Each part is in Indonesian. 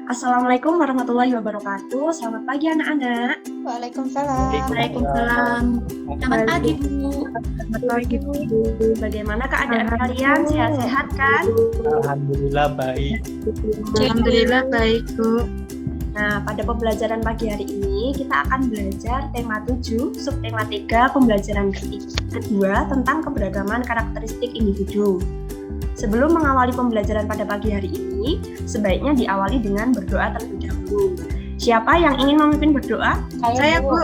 Assalamualaikum warahmatullahi wabarakatuh. Selamat pagi anak-anak. Waalaikumsalam. Waalaikumsalam. Selamat pagi, Bu. Selamat pagi, Bu. Bagaimana keadaan kalian? Sehat-sehat kan? Alhamdulillah baik. Alhamdulillah baik, Bu. Nah, pada pembelajaran pagi hari ini kita akan belajar tema 7, subtema 3, pembelajaran kedua tentang keberagaman karakteristik individu. Sebelum mengawali pembelajaran pada pagi hari ini, sebaiknya diawali dengan berdoa terlebih dahulu. Siapa yang ingin memimpin berdoa? Saya, Bu.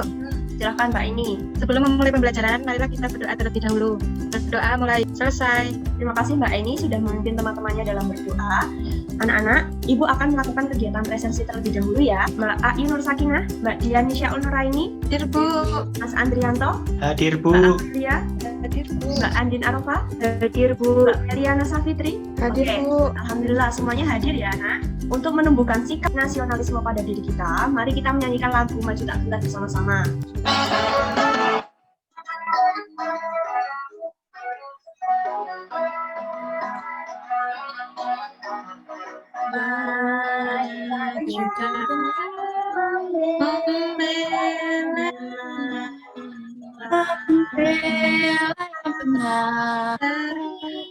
Silakan Mbak Ini. Sebelum memulai pembelajaran, marilah kita berdoa terlebih dahulu. Berdoa mulai selesai. Terima kasih Mbak Ini sudah memimpin teman-temannya dalam berdoa. Anak-anak, Ibu akan melakukan kegiatan presensi terlebih dahulu ya. Mbak Ayu Nur Sakinah, Mbak Dian Nisyaul Nuraini, Hadir, Bu. Mas Andrianto, Hadir, Mbak Bu. Amelia, Hadir, Bu. Mbak Andin Arofah, Hadir, Bu. Mbak Meriana Safitri. Hadir, Oke, Bu. Alhamdulillah semuanya hadir ya anak. Untuk menumbuhkan sikap nasionalisme pada diri kita, mari kita menyanyikan lagu Maju Tak Gentar bersama-sama.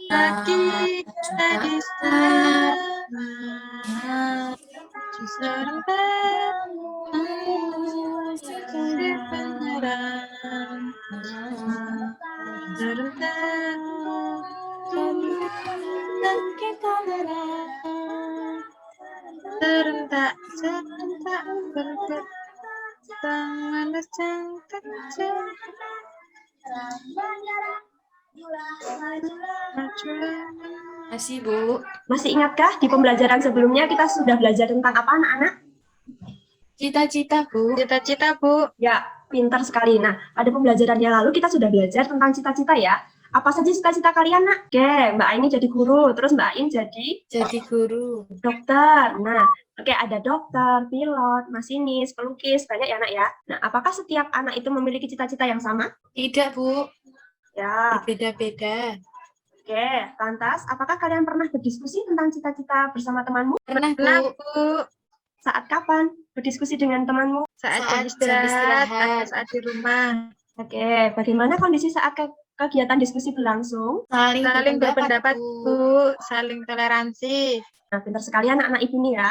Lagi jadi sama serentak bergetar manas jangkar Masih, Bu. Masih ingatkah di pembelajaran sebelumnya kita sudah belajar tentang apa anak-anak? Cita-cita, Bu. Cita-cita, Bu. Ya, pintar sekali. Nah, pada pembelajaran yang lalu kita sudah belajar tentang cita-cita ya. Apa saja cita-cita kalian, Nak? Oke, Mbak Aini jadi guru, terus Mbak Ain Jadi guru. dokter. Nah, oke, ada dokter, pilot, masinis, pelukis, banyak ya, Nak ya. Nah, apakah setiap anak itu memiliki cita-cita yang sama? Tidak, Bu. Ya, Beda-beda. oke. Lantas, apakah kalian pernah berdiskusi tentang cita-cita bersama temanmu? Pernah, Bu. Saat kapan berdiskusi dengan temanmu? Saat Saat istirahat, istirahat. saat di rumah. Oke, bagaimana kondisi saat kegiatan diskusi berlangsung? Saling berpendapat, Bu. Saling toleransi. Nah, pintar sekali anak-anak ibu nih ya.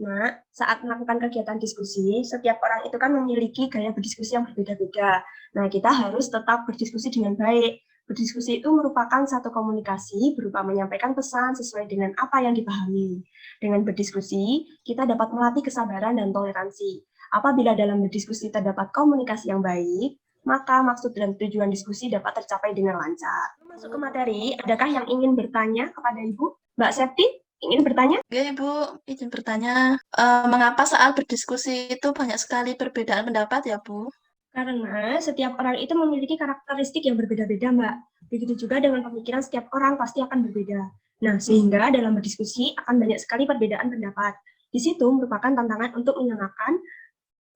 Nah, saat melakukan kegiatan diskusi, setiap orang itu kan memiliki gaya berdiskusi yang berbeda-beda. Nah, kita harus tetap berdiskusi dengan baik. Berdiskusi itu merupakan satu komunikasi berupa menyampaikan pesan sesuai dengan apa yang dipahami. Dengan berdiskusi, kita dapat melatih kesabaran dan toleransi. Apabila dalam berdiskusi terdapat komunikasi yang baik, maka maksud dan tujuan diskusi dapat tercapai dengan lancar. Masuk ke materi, adakah yang ingin bertanya kepada Ibu? Mbak Septi, ingin bertanya? Ya, Ibu, izin bertanya, mengapa saat berdiskusi itu banyak sekali perbedaan pendapat ya, Bu? Karena setiap orang itu memiliki karakteristik yang berbeda-beda, Mbak. Begitu juga dengan pemikiran setiap orang pasti akan berbeda. Nah, sehingga dalam berdiskusi akan banyak sekali perbedaan pendapat. Di situ merupakan tantangan untuk menyamakan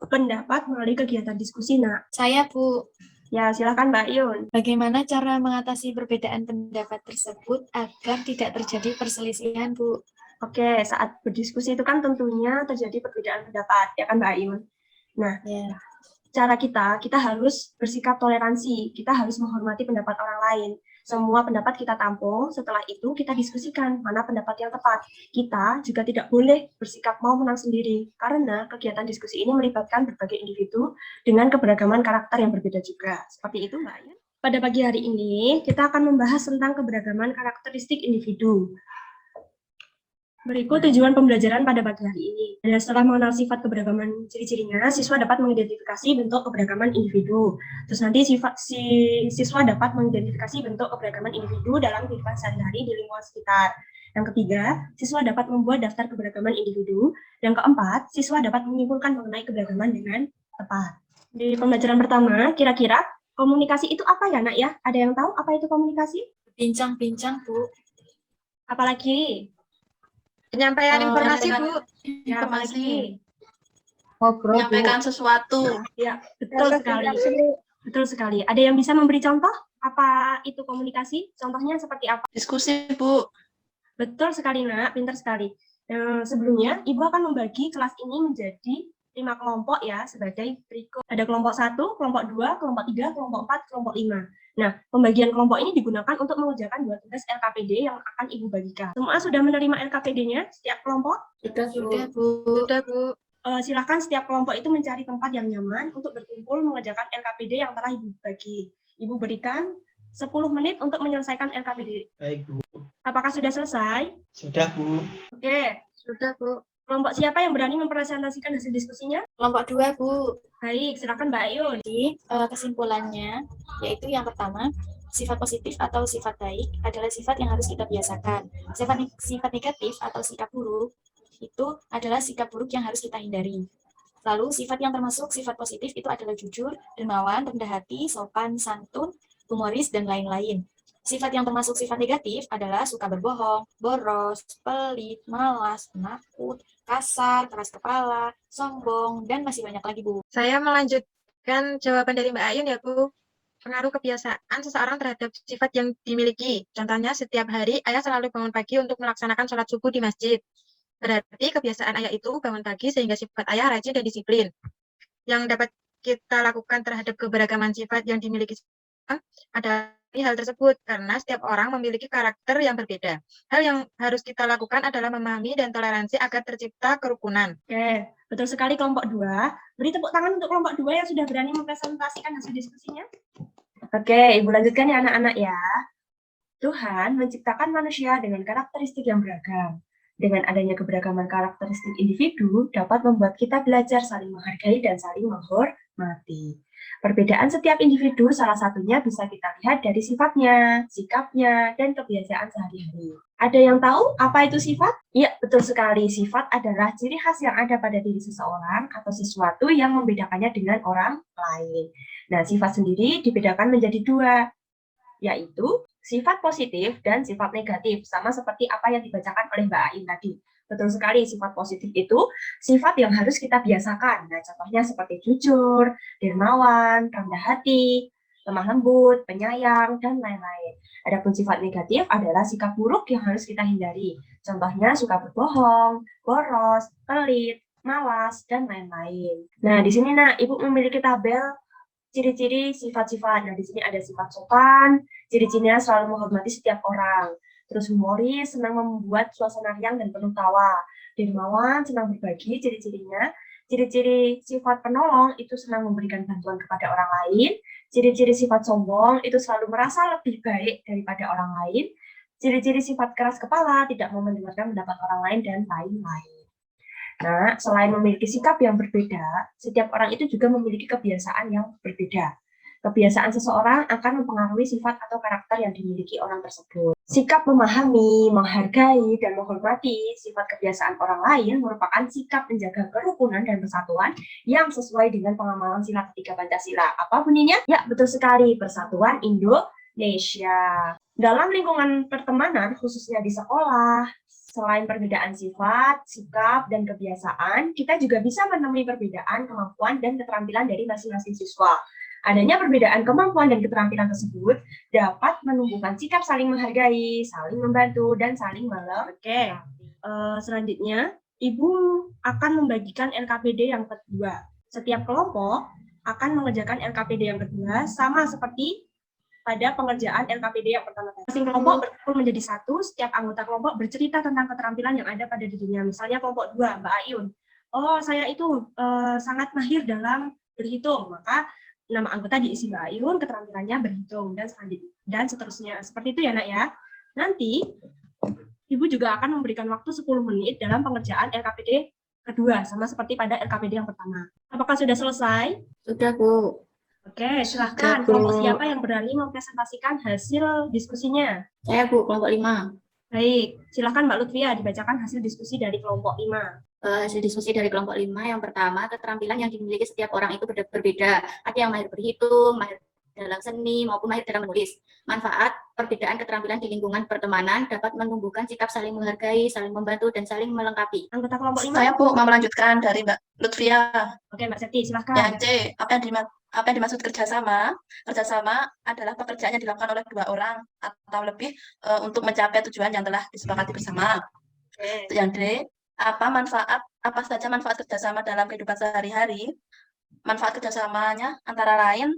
pendapat melalui kegiatan diskusi. Nah, Saya, Bu. ya silakan Mbak Yun. Bagaimana cara mengatasi perbedaan pendapat tersebut agar tidak terjadi perselisihan, Bu? Oke, saat berdiskusi itu kan tentunya terjadi perbedaan pendapat, ya kan Mbak Yun? Nah, Ya. cara kita harus bersikap toleransi, kita harus menghormati pendapat orang lain. Semua pendapat kita tampung, setelah itu kita diskusikan mana pendapat yang tepat. Kita juga tidak boleh bersikap mau menang sendiri, karena kegiatan diskusi ini melibatkan berbagai individu dengan keberagaman karakter yang berbeda juga. Seperti itu, Mbak Ayun. Pada pagi hari ini, kita akan membahas tentang keberagaman karakteristik individu. Berikut tujuan pembelajaran pada pagi hari ini. Dan setelah mengenal sifat keberagaman ciri-cirinya, siswa dapat mengidentifikasi bentuk keberagaman individu. Terus nanti siswa dapat mengidentifikasi bentuk keberagaman individu dalam kehidupan sehari-hari di lingkungan sekitar. Yang ketiga, siswa dapat membuat daftar keberagaman individu. Yang keempat, siswa dapat menyimpulkan mengenai keberagaman dengan tepat. Di pembelajaran pertama, kira-kira komunikasi itu apa ya, Nak ya? Ada yang tahu apa itu komunikasi? Bincang-bincang, Bu. Apalagi? Penyampaian informasi, Bu. Ya, apalagi? Ngobrol, Menyampaikan sesuatu. Ya, betul sekali. Betul sekali. Ada yang bisa memberi contoh apa itu komunikasi? Contohnya seperti apa? Diskusi, Bu. Betul sekali, Nak. Pintar sekali. Sebelumnya, Ibu akan membagi kelas ini menjadi 5 kelompok ya, sebagai berikut. Ada kelompok 1, kelompok 2, kelompok 3, kelompok 4, kelompok 5. Nah, pembagian kelompok ini digunakan untuk mengerjakan 2 tugas LKPD yang akan Ibu bagikan. Semua sudah menerima LKPD-nya setiap kelompok? Sudah, Bu. Sudah, Bu. Silakan setiap kelompok itu mencari tempat yang nyaman untuk berkumpul mengerjakan LKPD yang telah Ibu bagi. Ibu berikan 10 menit untuk menyelesaikan LKPD. Baik, Bu. Apakah sudah selesai? Sudah, Bu. Oke. Sudah, Bu. Kelompok siapa yang berani mempresentasikan hasil diskusinya? Kelompok 2, Bu. Baik, silakan Mbak Ayun. Jadi, kesimpulannya, yaitu yang pertama, sifat positif atau sifat baik adalah sifat yang harus kita biasakan. Sifat negatif atau sikap buruk itu adalah sikap buruk yang harus kita hindari. Lalu, sifat yang termasuk sifat positif itu adalah jujur, dermawan, rendah hati, sopan, santun, humoris, dan lain-lain. Sifat yang termasuk sifat negatif adalah suka berbohong, boros, pelit, malas, penakut, kasar, keras kepala, sombong, dan masih banyak lagi, Bu. Saya melanjutkan jawaban dari Mbak Ayun ya, Bu. Pengaruh kebiasaan seseorang terhadap sifat yang dimiliki. Contohnya, setiap hari ayah selalu bangun pagi untuk melaksanakan sholat subuh di masjid. Berarti kebiasaan ayah itu bangun pagi sehingga sifat ayah rajin dan disiplin. Yang dapat kita lakukan terhadap keberagaman sifat yang dimiliki seseorang adalah hal tersebut, karena setiap orang memiliki karakter yang berbeda. Hal yang harus kita lakukan adalah memahami dan toleransi agar tercipta kerukunan. Oke, betul sekali kelompok 2. Beri tepuk tangan untuk kelompok 2 yang sudah berani mempresentasikan hasil diskusinya. Oke, Ibu lanjutkan ya anak-anak ya. Tuhan menciptakan manusia dengan karakteristik yang beragam. Dengan adanya keberagaman karakteristik individu dapat membuat kita belajar saling menghargai dan saling menghormati. Perbedaan setiap individu salah satunya bisa kita lihat dari sifatnya, sikapnya, dan kebiasaan sehari-hari. Ada yang tahu apa itu sifat? Iya, betul sekali. Sifat adalah ciri khas yang ada pada diri seseorang atau sesuatu yang membedakannya dengan orang lain. Nah, sifat sendiri dibedakan menjadi 2, yaitu sifat positif dan sifat negatif, sama seperti apa yang dibacakan oleh Mbak Ain tadi. Betul sekali, sifat positif itu sifat yang harus kita biasakan. Nah, contohnya seperti jujur, dermawan, rendah hati, lemah lembut, penyayang, dan lain-lain. Adapun sifat negatif adalah sikap buruk yang harus kita hindari. Contohnya suka berbohong, boros, pelit, malas, dan lain-lain. Nah, di sini Ibu memiliki tabel ciri-ciri sifat-sifat. Nah, di sini ada sifat sopan, ciri-cirinya selalu menghormati setiap orang. Terus humoris, senang membuat suasana riang dan penuh tawa. Dermawan, senang berbagi, ciri-cirinya. Ciri-ciri sifat penolong itu senang memberikan bantuan kepada orang lain. Ciri-ciri sifat sombong itu selalu merasa lebih baik daripada orang lain. Ciri-ciri sifat keras kepala, tidak mau mendengarkan pendapat orang lain, dan lain-lain. Nah, selain memiliki sikap yang berbeda, setiap orang itu juga memiliki kebiasaan yang berbeda. Kebiasaan seseorang akan mempengaruhi sifat atau karakter yang dimiliki orang tersebut. Sikap memahami, menghargai, dan menghormati sifat kebiasaan orang lain merupakan sikap menjaga kerukunan dan persatuan yang sesuai dengan pengamalan sila ketiga Pancasila. Apa bunyinya? Ya, betul sekali, Persatuan Indonesia. Dalam lingkungan pertemanan, khususnya di sekolah, selain perbedaan sifat, sikap, dan kebiasaan, kita juga bisa menemui perbedaan kemampuan dan keterampilan dari masing-masing siswa. Adanya perbedaan kemampuan dan keterampilan tersebut dapat menumbuhkan sikap saling menghargai, saling membantu, dan saling melengkapi. Selanjutnya, Ibu akan membagikan LKPD yang kedua. Setiap kelompok akan mengerjakan LKPD yang kedua sama seperti pada pengerjaan LKPD yang pertama. Masing kelompok berkumpul menjadi satu, setiap anggota kelompok bercerita tentang keterampilan yang ada pada dirinya. Misalnya kelompok 2, Mbak Ayun. Oh, saya itu sangat mahir dalam berhitung. Maka nama anggota diisi Mbak Ayun, keterampilannya berhitung, dan seterusnya. Seperti itu ya, Nak ya. Nanti, Ibu juga akan memberikan waktu 10 menit dalam pengerjaan LKPD kedua, sama seperti pada LKPD yang pertama. Apakah sudah selesai? Sudah, Bu. Oke, silahkan. Kelompok siapa yang berani mempresentasikan hasil diskusinya? Saya, Bu, kelompok 5. Baik, silahkan Mbak Lutfia dibacakan hasil diskusi dari kelompok 5. Hasil diskusi dari kelompok 5 yang pertama, keterampilan yang dimiliki setiap orang itu berbeda. Ada yang mahir berhitung, mahir dalam seni, maupun mahir dalam menulis. Manfaat perbedaan keterampilan di lingkungan pertemanan dapat menumbuhkan sikap saling menghargai, saling membantu, dan saling melengkapi. Anggota kelompok 5. Saya, Bu, mau melanjutkan dari Mbak Lutfia. Oke, Mbak Septi, silahkan. Yang C, apa yang dimaksud kerjasama? Kerjasama adalah pekerjaan yang dilakukan oleh 2 orang atau lebih untuk mencapai tujuan yang telah disepakati bersama. Yang D, apa saja manfaat kerjasama dalam kehidupan sehari-hari. Manfaat kerjasamanya antara lain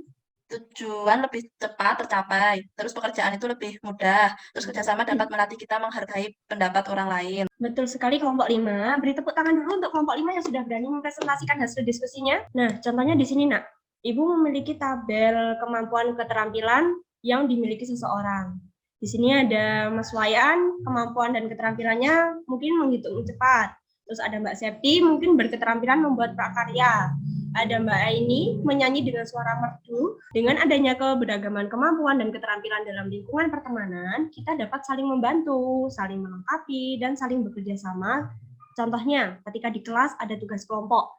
tujuan lebih cepat tercapai, terus pekerjaan itu lebih mudah, terus kerjasama dapat melatih kita menghargai pendapat orang lain. Betul sekali kelompok 5. Beri tepuk tangan dulu untuk kelompok 5 yang sudah berani mempresentasikan hasil diskusinya. Nah, contohnya di sini, Nak. Ibu memiliki tabel kemampuan keterampilan yang dimiliki seseorang. Di sini ada Mas Wayan, kemampuan dan keterampilannya mungkin menghitung cepat. Terus ada Mbak Septi, mungkin berketerampilan membuat prakarya. Ada Mbak Aini, menyanyi dengan suara merdu. Dengan adanya keberagaman kemampuan dan keterampilan dalam lingkungan pertemanan, kita dapat saling membantu, saling melengkapi, dan saling bekerja sama. Contohnya, ketika di kelas ada tugas kelompok.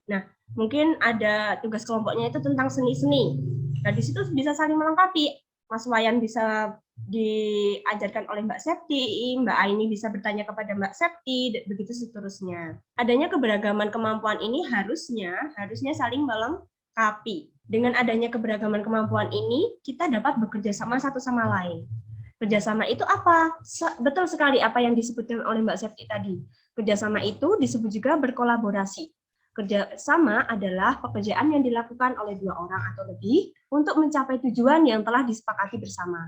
Nah, mungkin ada tugas kelompoknya itu tentang seni-seni. Nah, di situ bisa saling melengkapi. Mas Wayan bisa diajarkan oleh Mbak Septi, Mbak Aini bisa bertanya kepada Mbak Septi, begitu seterusnya. Adanya keberagaman kemampuan ini harusnya saling melengkapi. Dengan adanya keberagaman kemampuan ini, kita dapat bekerja sama satu sama lain. Kerjasama itu apa? Betul sekali apa yang disebutkan oleh Mbak Septi tadi. Kerjasama itu disebut juga berkolaborasi. Kerjasama adalah pekerjaan yang dilakukan oleh 2 orang atau lebih untuk mencapai tujuan yang telah disepakati bersama.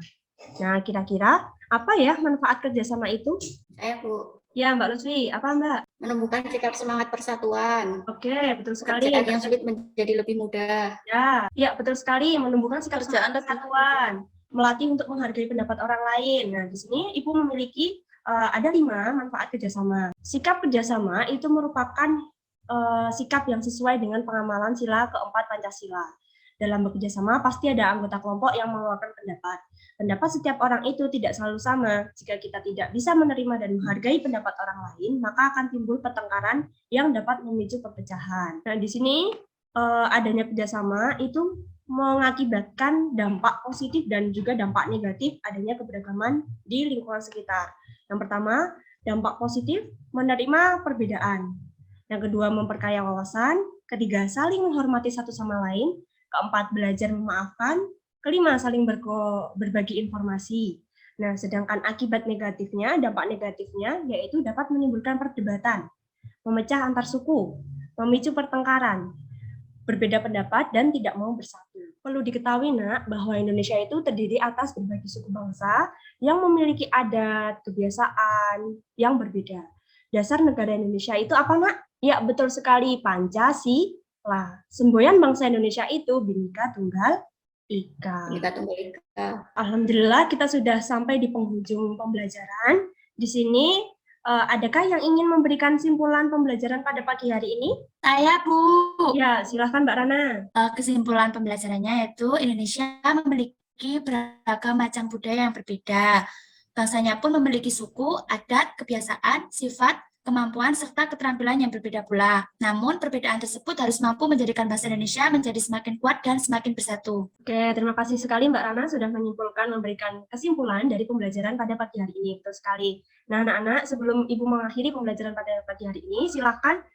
Nah, kira-kira apa ya manfaat kerjasama itu? Saya, Bu, Ya, Mbak Lutfi, apa Mbak? menumbuhkan sikap semangat persatuan. Oke, betul sekali. Pekerjaan yang sulit menjadi lebih mudah. Ya, betul sekali. Menumbuhkan sikap Kerjaan semangat persatuan, melatih untuk menghargai pendapat orang lain. Nah, di sini Ibu memiliki ada 5 manfaat kerjasama. Sikap kerjasama itu merupakan sikap yang sesuai dengan pengamalan sila keempat Pancasila. Dalam bekerja sama, pasti ada anggota kelompok yang mengeluarkan pendapat. Pendapat setiap orang itu tidak selalu sama. Jika kita tidak bisa menerima dan menghargai pendapat orang lain, maka akan timbul pertengkaran yang dapat memicu perpecahan. Nah, di sini adanya kerjasama itu mengakibatkan dampak positif dan juga dampak negatif adanya keberagaman di lingkungan sekitar. Yang pertama, dampak positif menerima perbedaan. Yang kedua, memperkaya wawasan. Ketiga, saling menghormati satu sama lain. Keempat, belajar memaafkan. Kelima, saling berbagi informasi. Nah, sedangkan akibat negatifnya, dampak negatifnya, yaitu dapat menimbulkan perdebatan, memecah antar suku, memicu pertengkaran, berbeda pendapat, dan tidak mau bersatu. Perlu diketahui, Nak, bahwa Indonesia itu terdiri atas berbagai suku bangsa yang memiliki adat, kebiasaan yang berbeda. Dasar negara Indonesia itu apa, Nak? Ya, betul sekali, Pancasila. Semboyan bangsa Indonesia itu Bhinneka Tunggal Ika. Bhinneka Tunggal Ika. Alhamdulillah kita sudah sampai di penghujung pembelajaran. Di sini, adakah yang ingin memberikan simpulan pembelajaran pada pagi hari ini? Saya, Bu. Ya, silahkan Mbak Rana. Kesimpulan pembelajarannya yaitu Indonesia memiliki beragam macam budaya yang berbeda. Bangsanya pun memiliki suku, adat, kebiasaan, sifat, kemampuan, serta keterampilan yang berbeda pula. Namun, perbedaan tersebut harus mampu menjadikan bangsa Indonesia menjadi semakin kuat dan semakin bersatu. Oke, terima kasih sekali Mbak Rana sudah menyimpulkan, memberikan kesimpulan dari pembelajaran pada pagi hari ini. Betul sekali. Nah, anak-anak, sebelum Ibu mengakhiri pembelajaran pada pagi hari ini, silakan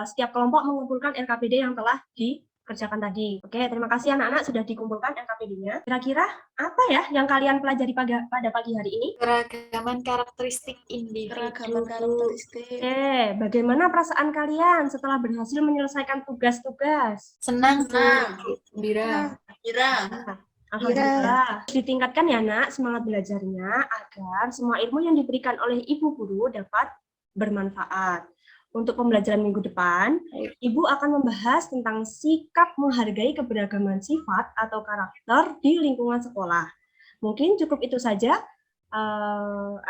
setiap kelompok mengumpulkan RKPD yang telah dikerjakan tadi. Oke, terima kasih anak-anak sudah dikumpulkan RKPD-nya. Kira-kira apa ya yang kalian pelajari pada pagi hari ini? Keragaman karakteristik individu. Keragaman karakteristik. Oke, bagaimana perasaan kalian setelah berhasil menyelesaikan tugas-tugas? Senang, Bu. Gembira. Kira. Alhamdulillah. Ditingkatkan ya, Nak, semangat belajarnya agar semua ilmu yang diberikan oleh Ibu Guru dapat bermanfaat. Untuk pembelajaran minggu depan, Ibu akan membahas tentang sikap menghargai keberagaman sifat atau karakter di lingkungan sekolah. Mungkin cukup itu saja.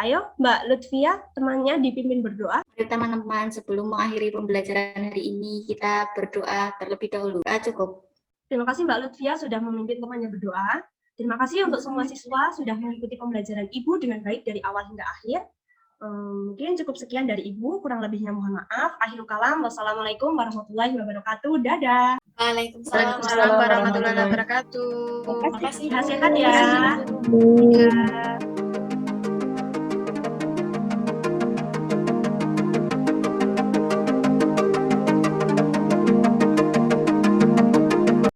Ayo, Mbak Lutfia, temannya dipimpin berdoa. Mari teman-teman, sebelum mengakhiri pembelajaran hari ini, kita berdoa terlebih dahulu. Cukup. Terima kasih Mbak Lutfia sudah memimpin temannya berdoa. Terima kasih untuk semua siswa sudah mengikuti pembelajaran Ibu dengan baik dari awal hingga akhir. Mungkin cukup sekian dari Ibu, kurang lebihnya mohon maaf. Akhirul kalam, wassalamualaikum warahmatullahi wabarakatuh. Dadah. Waalaikumsalam warahmatullahi wabarakatuh. Terima kasih, Bu. Sehat-sehat ya.